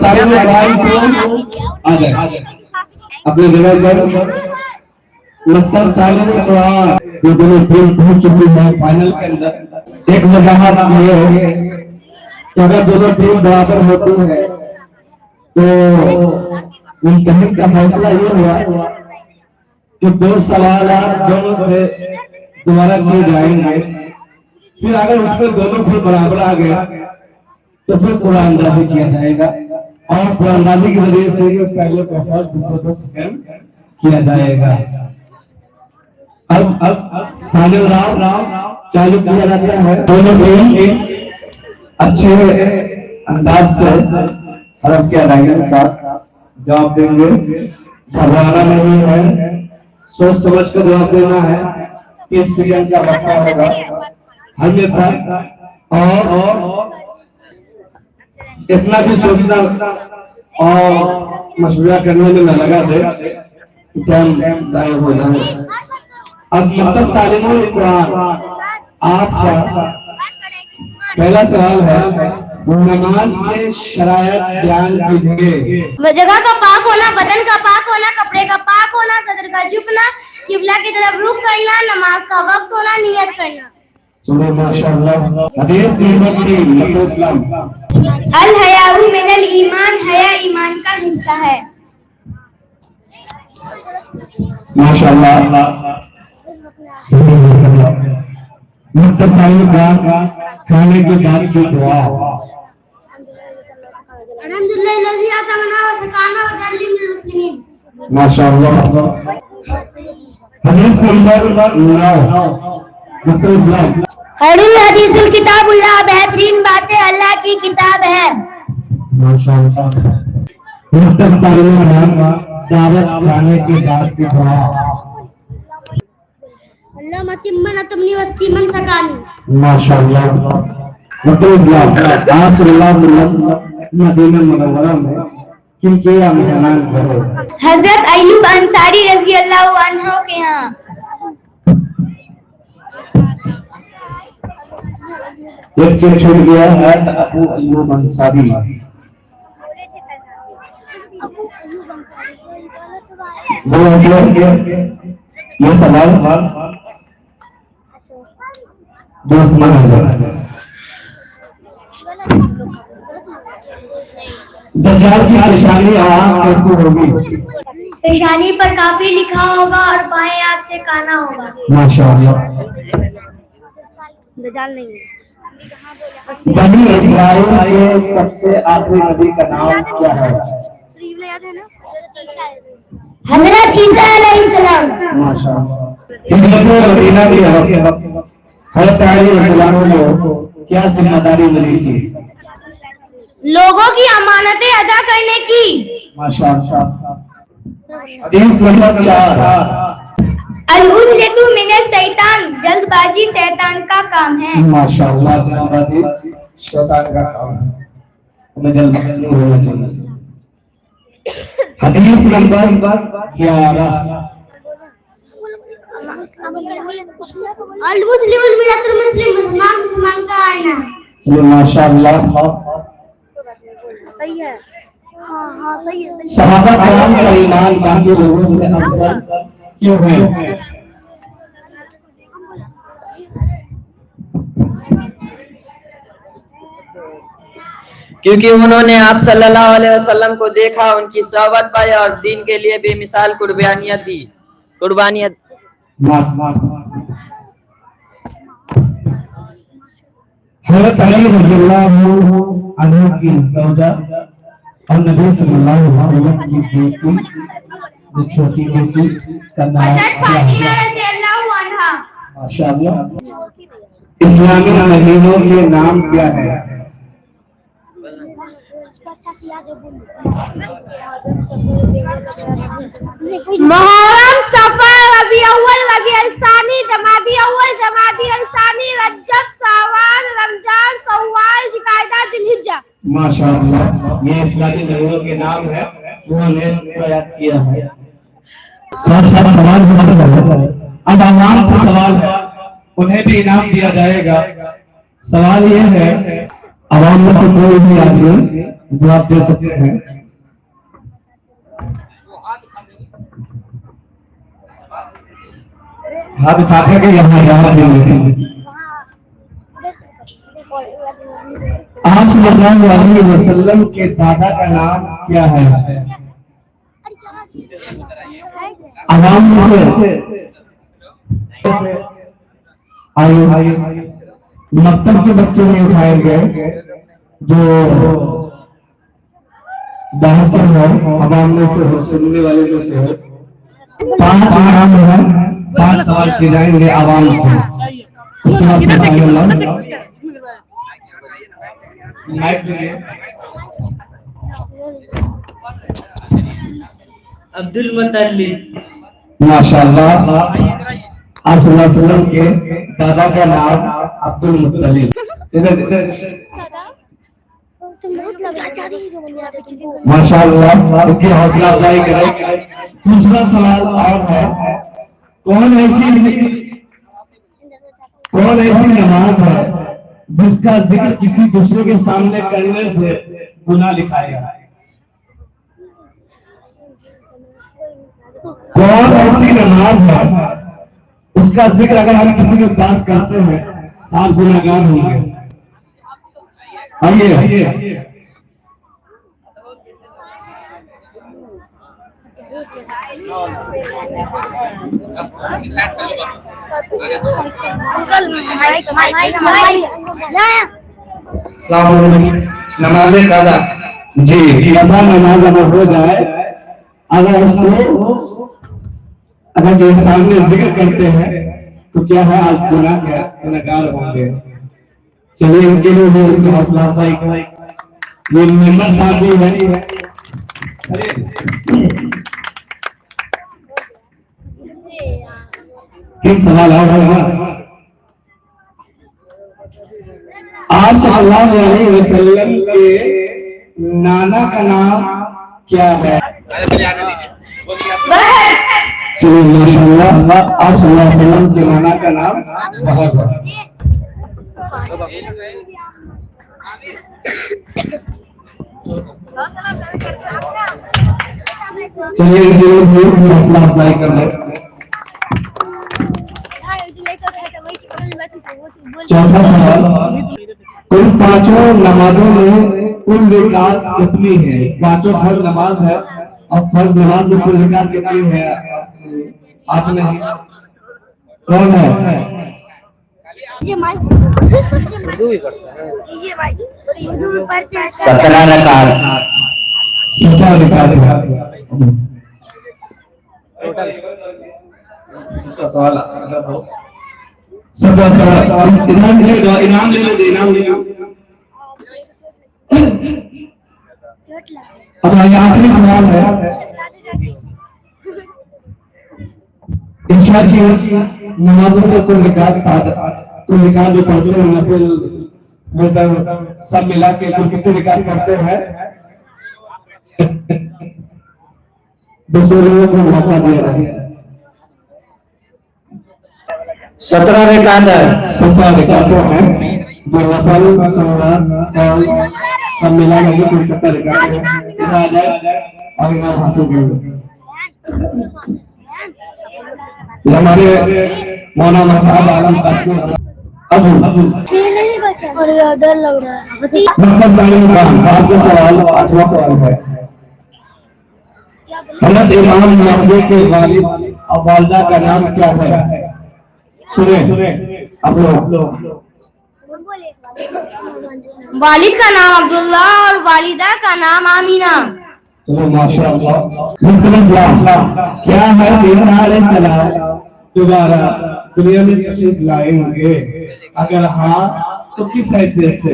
तालिम भाई को आ जाए अपने जगह पर। मतलब तालिम कुरान जो दोनों टीम पहुंच चुकी है फाइनल के अंदर। एक वजह ये है कि अगर दोनों टीम बराबर होती है तो मुंतहिद का फैसला ये हुआ कि 2 सवाल दोनों से दोबारा किए जाएंगे। फिर अगर उसमें दोनों फिर बराबर आ गया तो फिर कुरानंदाजी किया जाएगा और कुरानंदाजी की वजह से पहले को फर्स्ट दूसरे को सेकंड किया जाएगा। अब फाइनल राउंड चालू किया जाता है। दोनों टीम अच्छे अंदाज से हरफ के अदायगी के साथ जवाब देंगे। घबराना नहीं है, सोच समझ कर जवाब देना है। 30 सेकंड का वक्त होगा हमेशा और इतना भी सोचना और मशवरा करने में न लगा दे टाइम जाया हो जाए। अब मतलब तालीमुल कुरान आपका पहला सवाल है, नमाज के शरायत बयान कीजिए। जगह का पाक होना, बदन का पाक होना, कपड़े का पाक होना, सदर का झुकना, किबला की तरफ रुख करना, नमाज का वक्त होना, नियत करना। सुनो माशाअल्लाह। हदीस नंबर 3 इस्लाम। अल हयाउ मिनल ईमान, हया ईमान का हिस्सा है। माशाअल्लाह। खाने के बाद की दुआ। माशाअल्लाह। हदीस नंबर 9 इस्लाम। खैरुल हदीसुल किताबुल्लाह, बेहतरीन बातें अल्लाह की किताब है। माशाअल्लाह। दावत खाने के बाद की दुआ। अल्लाह मतिम्मन तुमनी वस्कीमन सकानी। माशाअल्लाह। आप सल्लल्लाहु अलैहि वसल्लम मदीना मुनव्वरा में किनके मेहमान घरों? हजरत अय्यूब अंसारी रजी अल्लाह अन्हु के यहाँ। एक चीज छूट गया है, अबू अय्यूब अंसारी। ये सवाल दोस्त मन दज्जाल की पेशानी आग कैसे होगी? पेशानी पर काफी लिखा होगा और बाएं आंख से काना होगा। माशाअल्लाह। दज्जाल नहीं है। बनी इस्राइल के सबसे आखिरी नबी का नाम क्या है? हजरत ईसा अलैहिस्सलाम। माशाअल्लाह। हिजरत मदीना की हज़रत अली रज़ियल्लाहु को क्या जिम्मेदारी मिली थी? लोगों की अमानतें अदा करने की। माशाअल्लाह। हदीस नंबर 4। अल-उज्लतु मिनश शैतान, जल्दबाजी शैतान का काम है। माशाअल्लाह। जल्दबाजी शैतान का काम है, हमें जल्दबाजी नहीं होना चाहिए। हदीस नंबर 11। अल-मुस्लिमुल मिल्लतुल मुस्लिम, मुसलमान मुसलमान का आईना। ये माशाअल्लाह सही है। हाँ सही है। सहाबा कराम का ईमान बाकी लोगों से अफजल क्यों है? क्योंकि उन्होंने आप सल्लल्लाहु अलैहि वसल्लम को देखा, उनकी सोहबत पाई और दीन के लिए बेमिसाल कुर्बानियां दी। हज़रत अली रज़ियल्लाहु अन्हु की ज़ौजा और नबी सल्लल्लाहु अलैहि वसल्लम की बेटी, जो छोटी बेटी का नाम फातिमा रज़ियल्लाहु अन्हा। माशाअल्लाह। इस्लामी महीनों के नाम क्या है? मुहर्रम, सफर, रबी अव्वल, रबी अल-सानी, जमादी अव्वल, जमादी अल-सानी, रजब, शावाल, रमजान, शव्वाल, जिकादा, जिलहिज्जा। माशाअल्लाह। ये इस्लामी महीनों के नाम है, उन्होंने याद किया है। साथ सवाल है। अब आवाम से सवाल है, उन्हें भी इनाम दिया जाएगा। सवाल ये है, आवाम में से कोई भी आदमी जवाब दे सकते हैं। हाथ उठा के यहाँ जवाब देंगे। आप सल्लल्लाहु अलैहि वसल्लम के दादा का नाम क्या है? आवाम में से आइए मकतब के बच्चे नहीं उठाएंगे जो बाहर पर हो, आवाम में से हो, सुनने वाले में से हो। 5 नाम है, 5 सवाल किए जाएंगे आवाम से। उसके बाद अब्दुल मुत्तलिब। माशाअल्लाह, आप सल्लल्लाहु अलैहि वसल्लम के दादा का नाम अब्दुल मुत्तलिब। माशाअल्लाह, इनकी हौसला अफजाई करें। दूसरा सवाल और है, कौन ऐसी नमाज है जिसका जिक्र किसी दूसरे के सामने करने से गुनाह लिखाएगा? कौन ऐसी नमाज है उसका जिक्र अगर हम किसी के पास करते हैं आप गुनाहगार होंगे? आइए नमाज काज़ा जी, काज़ा नमाज अगर हो जाए, अगर उसको अगर जो सामने जिक्र करते हैं तो क्या है, आप गुनाहगार होंगे। चलिए इनके लिए भी हौसला अफजाई करें। ये मेंबर साहब भी है। एक सवाल और है, आप सल्लल्लाहु अलैहि वसल्लम के नाना का नाम क्या है? चलिए माशाअल्लाह, आप सल्लल्लाहु अलैहि वसल्लम के नाना का नाम बहुत है। चलिए हौसला अफजाई कर ले। चौथा सवाल, कुल 5 नमाजों में कुल रिकात कितनी है? 5 फर्ज नमाज है और फर्ज नमाज में कुल रिकात कितनी है? आपने कौन है? 17 रकात। 17 रिकात है। सवाल इनाम ले लो, इनाम ले लो। अब आखिरी सवाल है, इंशा की नमाजों में कुल रिकात जो पढ़ते हैं नफिल सब मिला के कुल कितने रिकात करते हैं? 200 लोगों को मौका दिया है। 17 रिकात है। 17 रिकातों हैं जो नफल सब मिला के कुल 17 रिकात है। इधर आ जाए और इनाम हासिल करेंगे। हमारे मौलाना महताब आलम कासमी अबू और डर लग रहा है। आपका सवाल 8वां सवाल है, हज़रत इमाम महदी के वालिद और वालिदा का नाम क्या है? सुने आप लोग। वालिद का नाम अब्दुल्ला और वालिदा का नाम आमीना। चलो माशाअल्लाह। क्या है ईसा अलैहिस्सलाम दोबारा दुनिया में तशरीफ लाएंगे? अगर हाँ तो किस हैसियत से?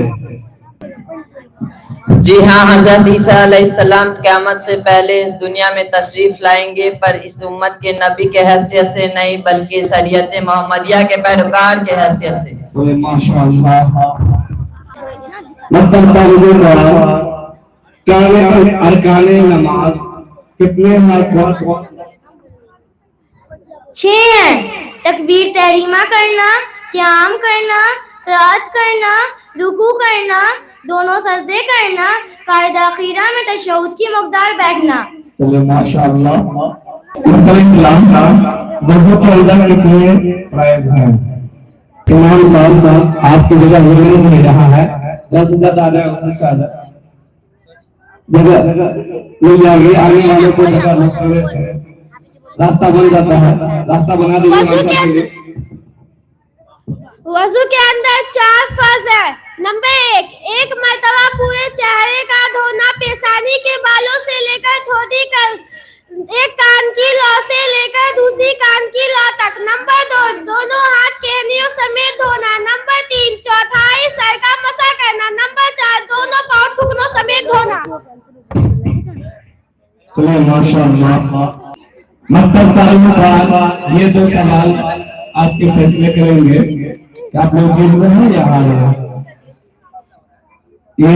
जी हाँ, हजरत ईसा अलैहिस्सलाम क़यामत से पहले इस दुनिया में तशरीफ लाएंगे, पर इस उम्मत के नबी के हैसियत से नहीं बल्कि शरीयत मोहम्मदिया के पैरोकार के हैसियत से। माशाअल्लाह। अरकाने नमाज कितने हैं? 6 हैं। तकबीर तहरीमा करना, क़याम करना, क़िराअत करना, रुकू करना, दोनों सजदे करना, कायदा खीरा में तशहुद की मकदार बैठना। चलिए माशाअल्लाह। इस्लाम का वज़ू के अंदर कितने प्राइज हैं? इमाम साहब आपकी जगह नहीं रहा है, जल्द से जल्द आ जाए, उधर से आ जाए, जगह मिल जाएगी। आगे वाले को जगह रास्ता बन जाता है, रास्ता बना दीजिए। वज़ू के अंदर 4 फर्ज है। नंबर 1 मर्तबा पूरे चेहरे का धोना, पेशानी के बालों से लेकर ठोड़ी कर, एक कान की लौ से लेकर दूसरी कान की लौ तक। नंबर 2 दोनों हाथ केहनियों समेत धोना। नंबर 3 चौथाई सर का मसा करना। नंबर 4 दोनों पांव ठुकनों समेत धोना। चलिए माशाअल्लाह। मक्तब तालीम का ये 2 सवाल आपके फैसले करेंगे कि आप लोग जीत रहे हैं या हार रहे हैं। ये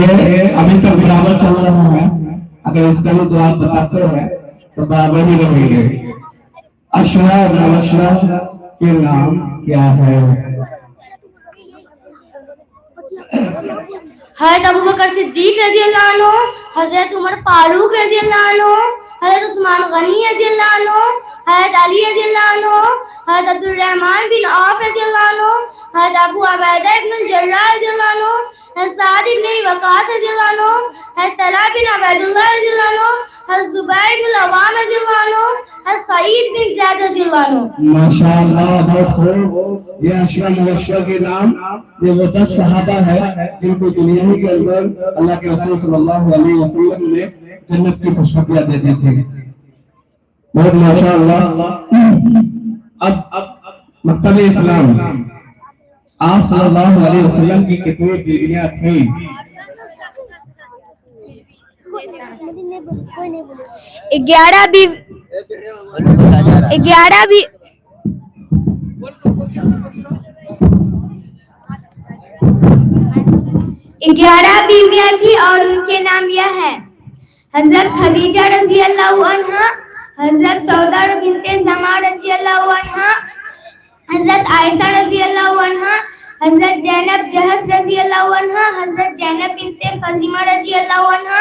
अभी तक बराबर चल रहा है। अगर इस तरह तो आप बताते हैं तो बराबर ही रहेंगे। अशरफ अशरफ के नाम क्या है? हज़रत अबू बकर सिद्दीक रज़ियल्लाहु अन्हु, हज़रत उमर फारूक रज़ियल्लाहु अन्हु, हज़रत उस्मान गनी रज़ियल्लाहु अन्हु, हज़रत अली रज़ियल्लाहु अन्हु, हज़रत अब्दुल रहमान बिन औफ रज़ियल्लाहु अन्हु, हज़रत अबू उबैदा इब्न जर्राह रज़ियल्लाहु अन्हु, हज़रत साद इब्न वक़ास रज़ियल्लाहु अन्हु, हज़रत तलहा बिन उबैदुल्लाह रज़ियल्लाहु अन्हु, हज़रत ज़ुबैर बिन अवाम रज़ियल्लाहु अन्हु, हज़रत सईद बिन ज़ैद रज़ियल्लाहु अन्हु। माशाअल्लाह, बहुत खूब। ये अशरफ मुबश्शिर के नाम, ये वो 10 सहाबा है जिनको दुनिया ही के अंदर अल्लाह के रसूल सल्लल्लाहु अलैहि वसल्लम ने जन्नत की खुशखबरियां दे दी थी। बहुत माशाअल्लाह। अब मकतब इस्लाम, आप सल्लल्लाहु अलैहि वसल्लम की कितनी बीवियां थी? 11 बीवियां थी और उनके नाम यह है: हजरत खदीजा रज़ियल्लाहु अन्हा, हजरत सौदा बिन्ते ज़मा रज़ियल्लाहु अन्हा, हजरत आयशा रज़ियल्लाहु अन्हा, हजरत जैनब जहश रज़ियल्लाहु अन्हा, हजरत जैनब बिन्ते फ़ातिमा रज़ियल्लाहु अन्हा,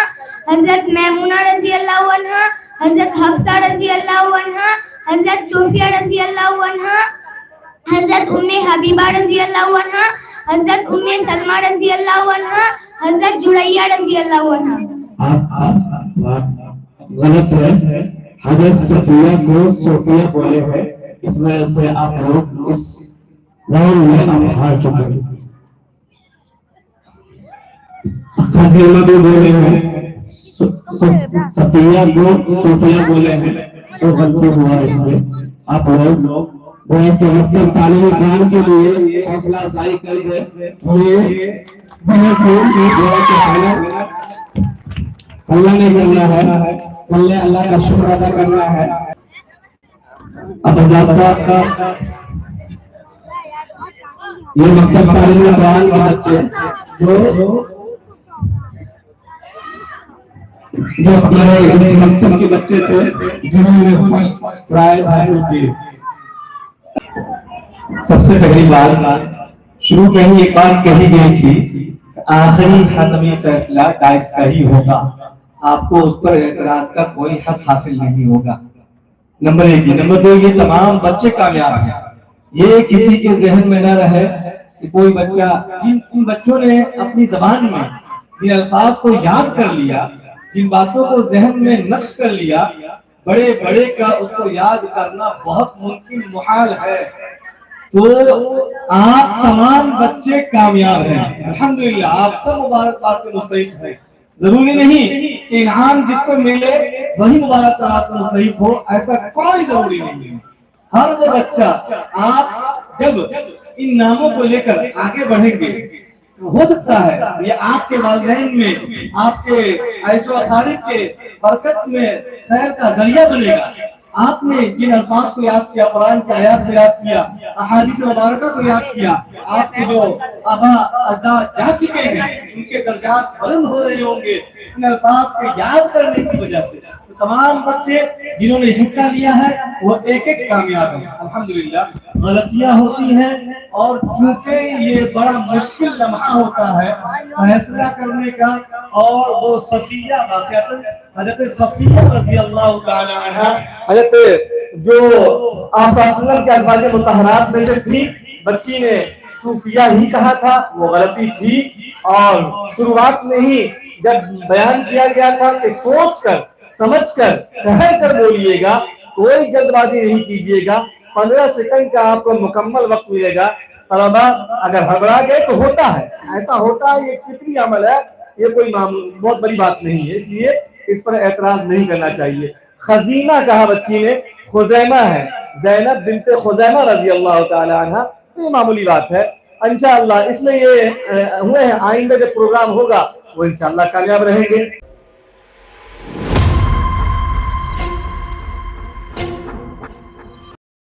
हजरत मैमुना रज़ियल्लाहु अन्हा, हजरत हफ्सा रज़ियल्लाहु अन्हा, हजरत सोफिया रज़ियल्लाहु अन्हा, हजरत उम्मे हबीबा रज़ियल्लाहु अन्हा, हजरत उम्मे सलमा रज़ियल्लाहु अन्हा, हजरत जुरैया रज़ियल्लाहु अन्हा। गलत है, हजरत सफिया को सोफिया बोले हैं, इस वजह से आप लोग इस राउंड में आप हार चुके हैं। खजीमा भी बोले हैं, सफिया को सोफिया बोले हैं, तो गलती हुआ इसमें। आप लोग मकतब तालीम इस्लाम के लिए हौसला अफजाई कर गए। अल्लाह ने करना है, पहले अल्लाह का शुक्र अदा करना है। अब ये मकतब तालीम इस्लाम के बच्चे जो अपने इस मकतब के बच्चे थे जिन्होंने फर्स्ट प्राइज हासिल किए। सबसे पहली बात, शुरू में ही एक बात कही गई थी, आखिरी खत्मी फैसला डाइस का ही होगा, आपको उस पर एतराज का कोई हक हासिल नहीं होगा। नंबर 1। नंबर 2, ये तमाम बच्चे कामयाब हैं। ये किसी के जहन में न रहे कि कोई बच्चा, जिन बच्चों ने अपनी जबान में जिन अल्फाज को याद कर लिया, जिन बातों को जहन में नक्श कर लिया, बड़े बड़े का उसको याद करना बहुत मुमकिन मुहाल है। तो आप तमाम बच्चे कामयाब हैं, अल्हम्दुलिल्लाह। आप सब मुबारकबाद के मुस्तहिक हैं। जरूरी नहीं कि इनाम जिसको मिले वही मुबारकबाद के मुस्तहिक हो, ऐसा कोई जरूरी नहीं है। हर वो बच्चा, आप जब इन नामों को लेकर आगे बढ़ेंगे, हो सकता है ये आपके वालिदैन में, आपके ऐशो-ओ-तारीफ के बरकत में खैर का जरिया बनेगा। आपने जिन अल्फाज को याद किया, कुरान की आयत को याद किया, अहादीस मुबारका को याद किया, आपके जो आबा अजदाद जा चुके हैं उनके दर्जात बुलंद हो रहे होंगे इन अल्फाज को याद करने की वजह से। तो तमाम बच्चे जिन्होंने हिस्सा लिया है वो एक एक कामयाब है अल्हम्दुलिल्लाह। गलतियां होती हैं और चूंकि ये बड़ा मुश्किल लम्हा होता है फैसला करने का, और वो सफिया वाक़अतन हज़रत सफिया रज़ी अल्लाह ताला अन्हा हज़रत जो आप सल्लल्लाहु के अल्फाज़ मुतहरात में से थी, बच्ची ने सूफिया ही कहा था, वो गलती थी। और शुरुआत में ही जब बयान किया गया था कि सोचकर समझकर ठहर कर बोलिएगा, कोई जल्दबाजी नहीं कीजिएगा, 15 सेकंड का आपको मुकम्मल वक्त मिलेगा। तलबा अगर घबरा गए तो होता है, ऐसा होता है, ये फितरी अमल है, ये कोई बहुत बड़ी बात नहीं है, इसलिए इस पर एतराज नहीं करना चाहिए। खजीमा कहा बच्ची ने, खुजैमा है, ज़ैनब बिन्ते खुजैमा रज़ी अल्लाह ताला अन्हा, ये मामूली बात है। इंशाअल्लाह इसमें ये हुए हैं, आइंदा जो प्रोग्राम होगा वो इंशाअल्लाह कामयाब रहेंगे।